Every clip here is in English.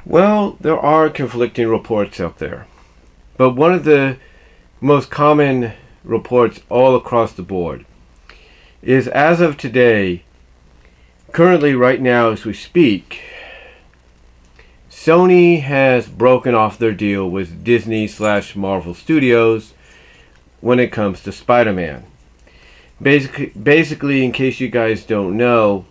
Well, there are conflicting reports out there. But one of the most common reports all across the board is, as of today, currently right now as we speak, Sony has broken off their deal with Disney/Marvel Studios when it comes to Spider-Man. Basically, in case you guys don't know,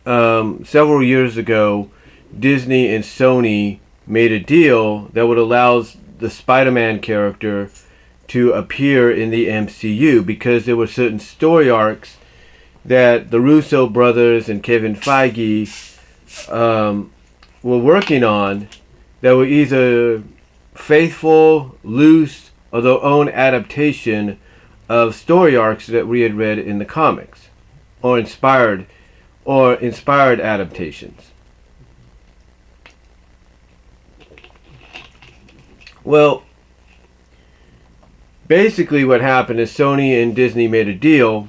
several years ago, Disney and Sony made a deal that would allow the Spider-Man character to appear in the MCU because there were certain story arcs that the Russo brothers and Kevin Feige were working on that were either faithful, loose, or their own adaptation of story arcs that we had read in the comics, or inspired adaptations. Well, basically what happened is Sony and Disney made a deal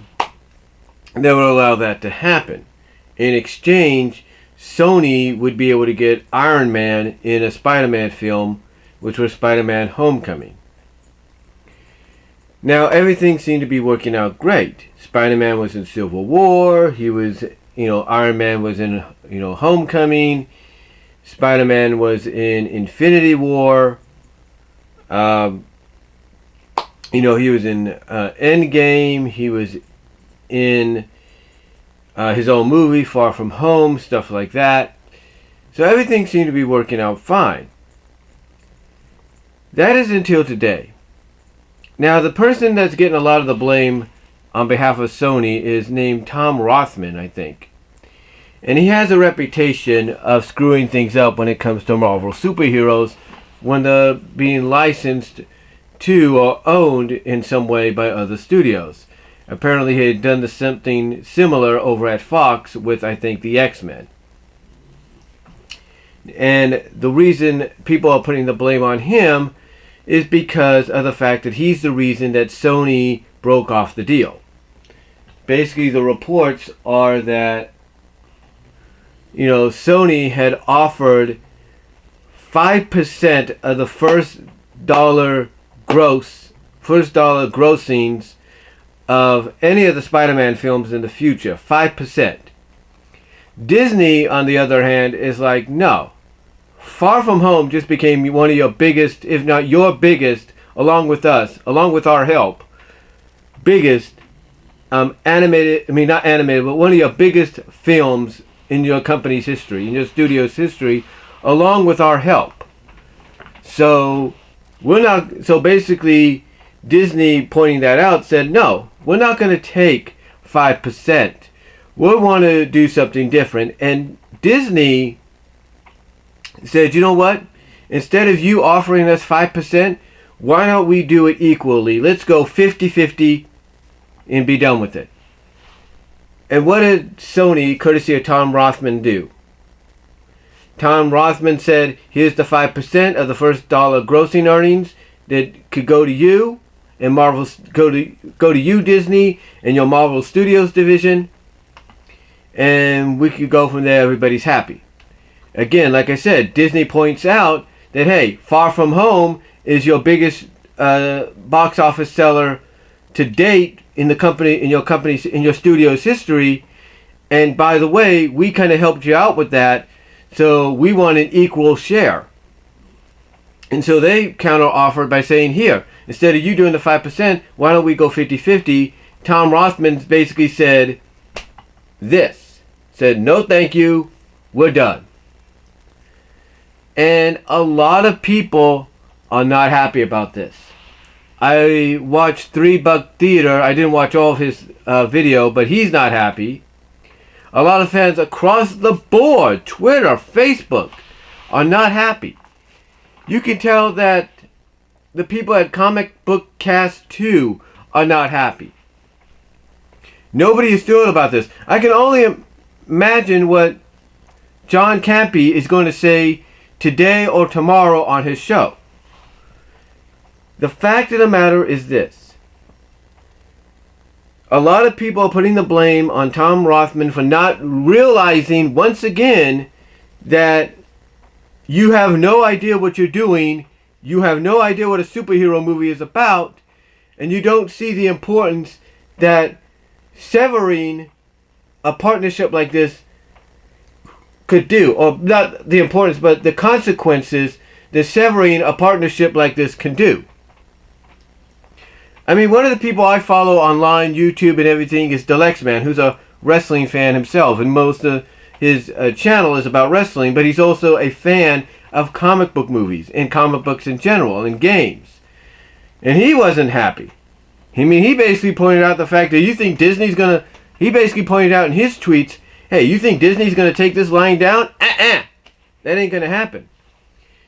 that would allow that to happen. In exchange, Sony would be able to get Iron Man in a Spider-Man film, which was Spider-Man Homecoming. Now, everything seemed to be working out great. Spider-Man was in Civil War. He was, Iron Man was in, Homecoming. Spider-Man was in Infinity War. He was in Endgame. He was in his own movie, Far From Home, stuff like that. So everything seemed to be working out fine. That is until today. Now, the person that's getting a lot of the blame on behalf of Sony is named Tom Rothman, I think. And he has a reputation of screwing things up when it comes to Marvel superheroes when they're being licensed to or owned in some way by other studios. Apparently he had done something similar over at Fox with, I think, the X-Men. And the reason people are putting the blame on him is because of the fact that he's the reason that Sony broke off the deal. Basically, the reports are that, Sony had offered 5% of the first dollar grossings of any of the Spider-Man films in the future. 5%. Disney, on the other hand, is like, no. Far From Home just became one of your biggest, if not your biggest, along with us, along with our help, biggest not animated, but one of your biggest films in your company's history, in your studio's history, along with our help. So basically Disney, pointing that out, said, no, we're not going to take 5%. We want to do something different. And Disney said, you know what? Instead of you offering us 5%, why don't we do it equally? Let's go 50-50 and be done with it. And what did Sony, courtesy of Tom Rothman, do? Tom Rothman said, here's the 5% of the first dollar grossing earnings that could go to you, and Marvel go to you, Disney, and your Marvel Studios division, and we could go from there. Everybody's happy. Again, like I said, Disney points out that, hey, Far From Home is your biggest box office seller to date in your studio's history, and by the way, we kind of helped you out with that, so we want an equal share. And so they counter-offered by saying, here, instead of you doing the 5%, why don't we go 50-50? Tom Rothman basically said no thank you, we're done. And a lot of people are not happy about this. I watched 3 Buck Theater. I didn't watch all of his video, but he's not happy. A lot of fans across the board, Twitter, Facebook, are not happy. You can tell that the people at Comic Book Cast 2 are not happy. Nobody is thrilled about this. I can only imagine what John Campy is going to say today or tomorrow on his show. The fact of the matter is this. A lot of people are putting the blame on Tom Rothman for not realizing once again that you have no idea what you're doing, you have no idea what a superhero movie is about, and you don't see the importance that severing a partnership like this could do, or not the importance, but the consequences that severing a partnership like this can do. I mean, one of the people I follow online, YouTube and everything, is Delexman, who's a wrestling fan himself, and most of his channel is about wrestling, but he's also a fan of comic book movies and comic books in general and games. And he wasn't happy. I mean, he basically pointed out the fact that you think Disney's gonna, he basically pointed out in his tweets, hey, you think Disney's gonna take this line down? That ain't gonna happen.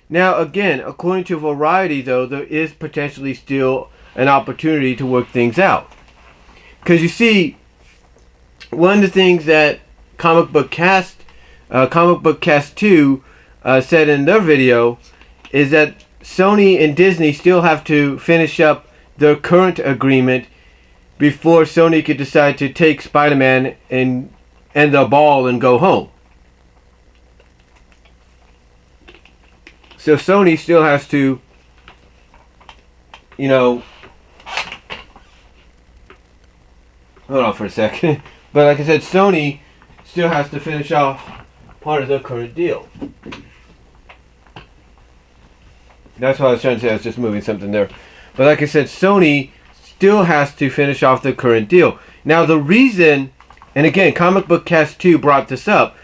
Now, again, according to Variety, though, there is potentially still an opportunity to work things out. Because you see, one of the things that Comic Book Cast 2 said in their video is that Sony and Disney still have to finish up their current agreement before Sony could decide to take SpiderMan and end the ball and go home. So Sony still has to, hold on for a second. But like I said, Sony still has to finish off part of their current deal. That's what I was trying to say. I was just moving something there. But like I said, Sony still has to finish off the current deal. Now the reason, and again, Comic Book Cast 2 brought this up,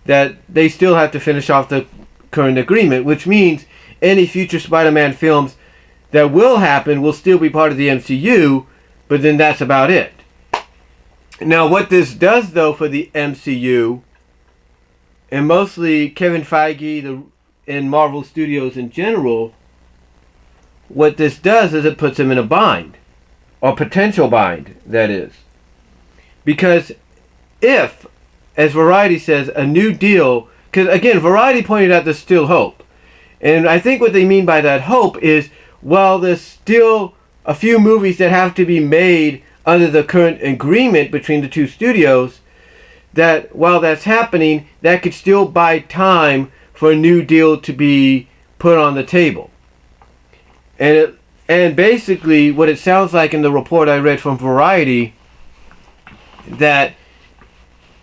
that they still have to finish off the current agreement, which means any future Spider-Man films that will happen will still be part of the MCU, but then that's about it. Now what this does, though, for the MCU, and mostly Kevin Feige and Marvel Studios in general, what this does is it puts them in a bind, or potential bind, that is. Because if, as Variety says, a new deal, because again, Variety pointed out there's still hope. And I think what they mean by that hope is, well, there's still a few movies that have to be made under the current agreement between the two studios, that while that's happening, that could still buy time for a new deal to be put on the table. And basically, what it sounds like in the report I read from Variety, that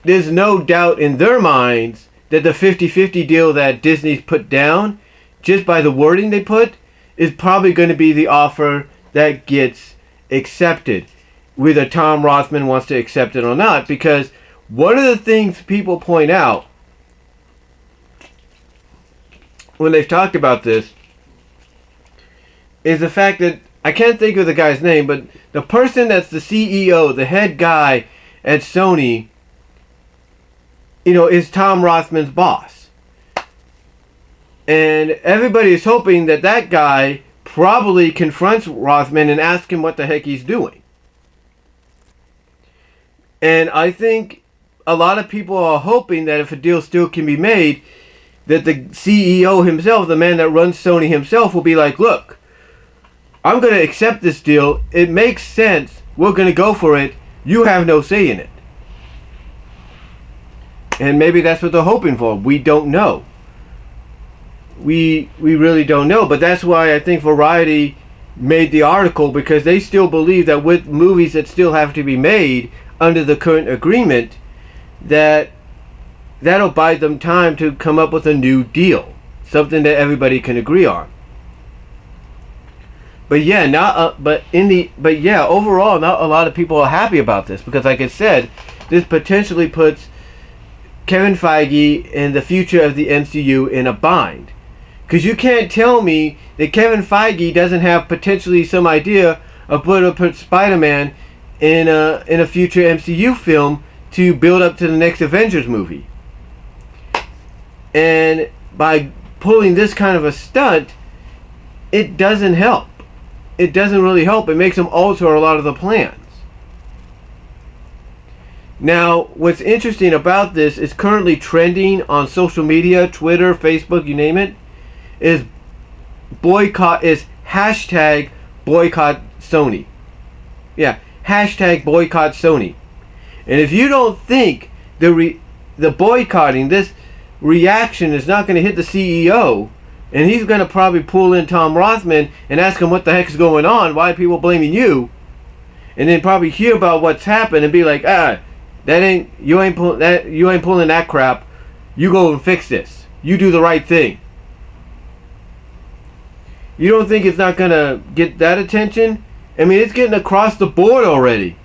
there's no doubt in their minds that the 50-50 deal that Disney's put down, just by the wording they put, is probably going to be the offer that gets accepted, whether Tom Rothman wants to accept it or not. Because one of the things people point out when they've talked about this is the fact that, I can't think of the guy's name, but the person that's the CEO, the head guy at Sony, is Tom Rothman's boss. And everybody is hoping that that guy probably confronts Rothman and asks him what the heck he's doing. And I think a lot of people are hoping that if a deal still can be made, that the CEO himself, the man that runs Sony himself, will be like, look, I'm going to accept this deal. It makes sense. We're going to go for it. You have no say in it. And maybe that's what they're hoping for. We don't know. We really don't know. But that's why I think Variety made the article, because they still believe that with movies that still have to be made under the current agreement, that'll buy them time to come up with a new deal. Something that everybody can agree on. But yeah, overall, not a lot of people are happy about this, because like I said, this potentially puts Kevin Feige and the future of the MCU in a bind. Because you can't tell me that Kevin Feige doesn't have potentially some idea of put Spider-Man in a future MCU film to build up to the next Avengers movie. And by pulling this kind of a stunt, it doesn't help. It doesn't really help. It makes them alter a lot of the plans. Now, what's interesting about this is currently trending on social media, Twitter, Facebook, you name it, is hashtag boycott Sony. Yeah, hashtag boycott Sony. And if you don't think the boycotting, this reaction is not going to hit the CEO, And he's going to probably pull in Tom Rothman and ask him what the heck is going on. Why are people blaming you? And then probably hear about what's happened and be like, you ain't pulling that crap. You go and fix this. You do the right thing. You don't think it's not going to get that attention? I mean, it's getting across the board already.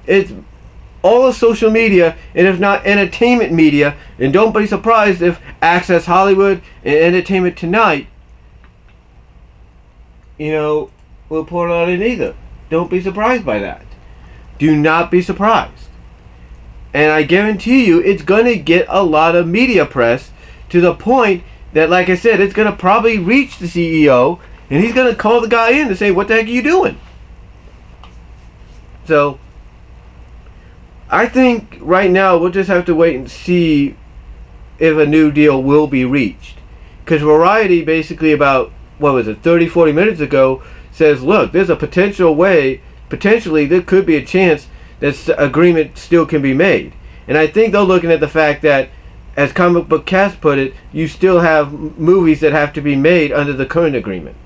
It's all of social media, and if not entertainment media, and don't be surprised if Access Hollywood and Entertainment Tonight, will report on it either. Don't be surprised by that. Do not be surprised. And I guarantee you, it's going to get a lot of media press to the point that, like I said, it's going to probably reach the CEO, and he's going to call the guy in to say, what the heck are you doing? So, I think right now we'll just have to wait and see if a new deal will be reached. Because Variety basically about, 30-40 minutes ago says, look, there's a potentially there could be a chance that agreement still can be made. And I think they're looking at the fact that, as Comic Book Cast put it, you still have movies that have to be made under the current agreement.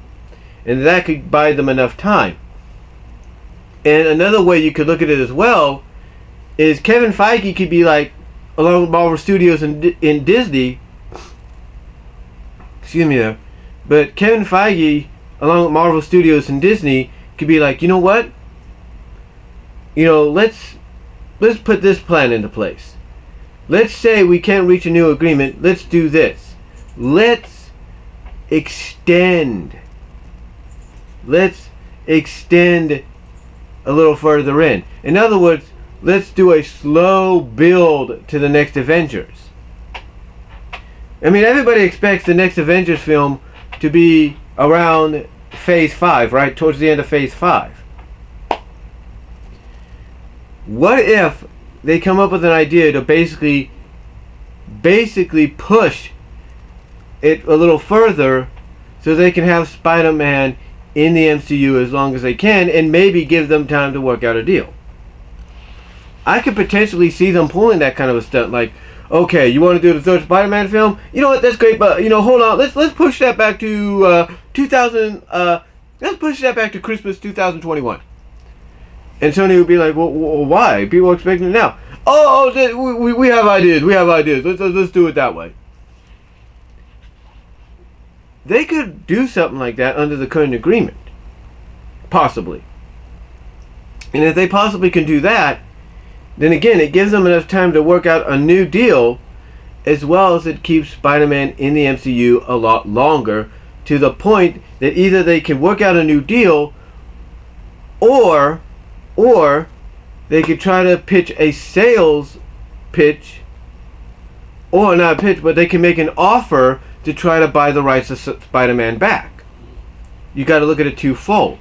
And that could buy them enough time. And another way you could look at it as well is Kevin Feige could be like, along with Marvel Studios and Disney, excuse me there, but Kevin Feige, along with Marvel Studios and Disney, could be like, you know what? Let's put this plan into place. Let's say we can't reach a new agreement. Let's do this. Let's extend. Let's extend a little further in. In other words, let's do a slow build to the next Avengers. I mean, everybody expects the next Avengers film to be around Phase 5, right? Towards the end of Phase 5. What if they come up with an idea to basically push it a little further so they can have Spider-Man in the MCU as long as they can, and maybe give them time to work out a deal? I could potentially see them pulling that kind of a stunt, like, okay, you want to do the third Spider-Man film? You know what, that's great, but hold on, let's push that back to let's push that back to Christmas 2021. And Sony would be like, well, why? People are expecting it now. We have ideas. Let's do it that way. They could do something like that under the current agreement. Possibly. And if they possibly can do that, then again, it gives them enough time to work out a new deal, as well as it keeps Spider-Man in the MCU a lot longer, to the point that either they can work out a new deal, or they could try to pitch a sales pitch, or not a pitch, but they can make an offer to try to buy the rights of Spider-Man back. You got to look at it twofold.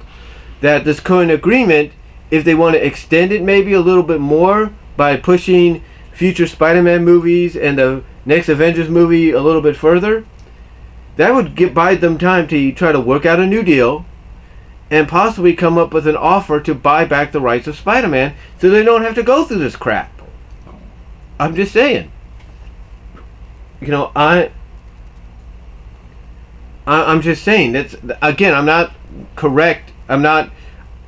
That this current agreement, if they want to extend it maybe a little bit more by pushing future Spider-Man movies and the next Avengers movie a little bit further, that would buy them time to try to work out a new deal and possibly come up with an offer to buy back the rights of Spider-Man so they don't have to go through this crap. I'm just saying. I'm just saying. That's, again, I'm not correct. I'm not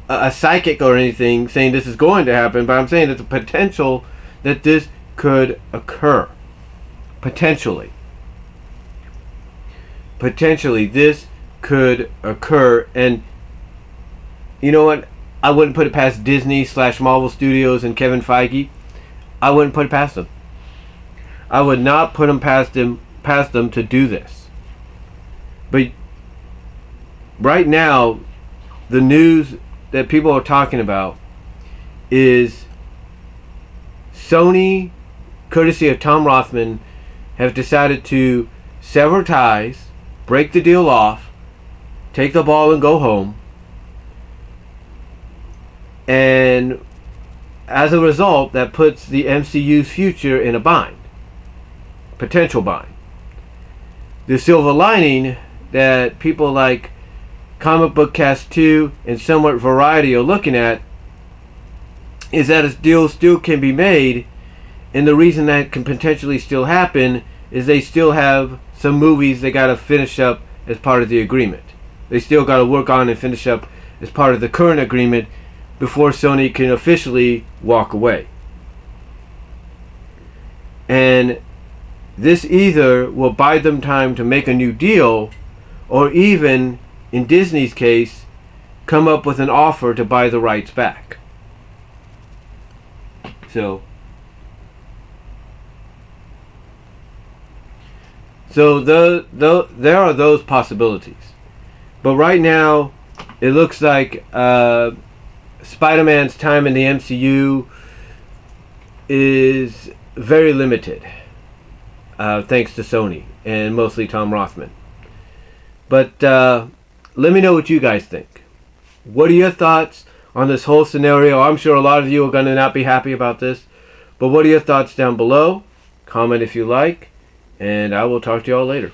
a psychic or anything saying this is going to happen, but I'm saying there's a potential that this could occur. Potentially this could occur. And you know what? I wouldn't put it past Disney / Marvel Studios and Kevin Feige. I wouldn't put it past them. I would not put them past them to do this. But right now, the news that people are talking about is Sony, courtesy of Tom Rothman, have decided to sever ties, break the deal off, take the ball and go home. And as a result, that puts the MCU's future in a bind. Potential bind. The silver lining that people like Comic Book Cast 2 and somewhat Variety are looking at is that a deal still can be made, and the reason that can potentially still happen is they still have some movies they gotta finish up as part of the agreement. They still got to work on and finish up as part of the current agreement before Sony can officially walk away. And this either will buy them time to make a new deal, or even, in Disney's case, come up with an offer to buy the rights back. So there are those possibilities. But right now, it looks like Spider-Man's time in the MCU is very limited, thanks to Sony and mostly Tom Rothman. But let me know what you guys think. What are your thoughts on this whole scenario? I'm sure a lot of you are going to not be happy about this, but what are your thoughts down below? Comment if you like, and I will talk to you all later.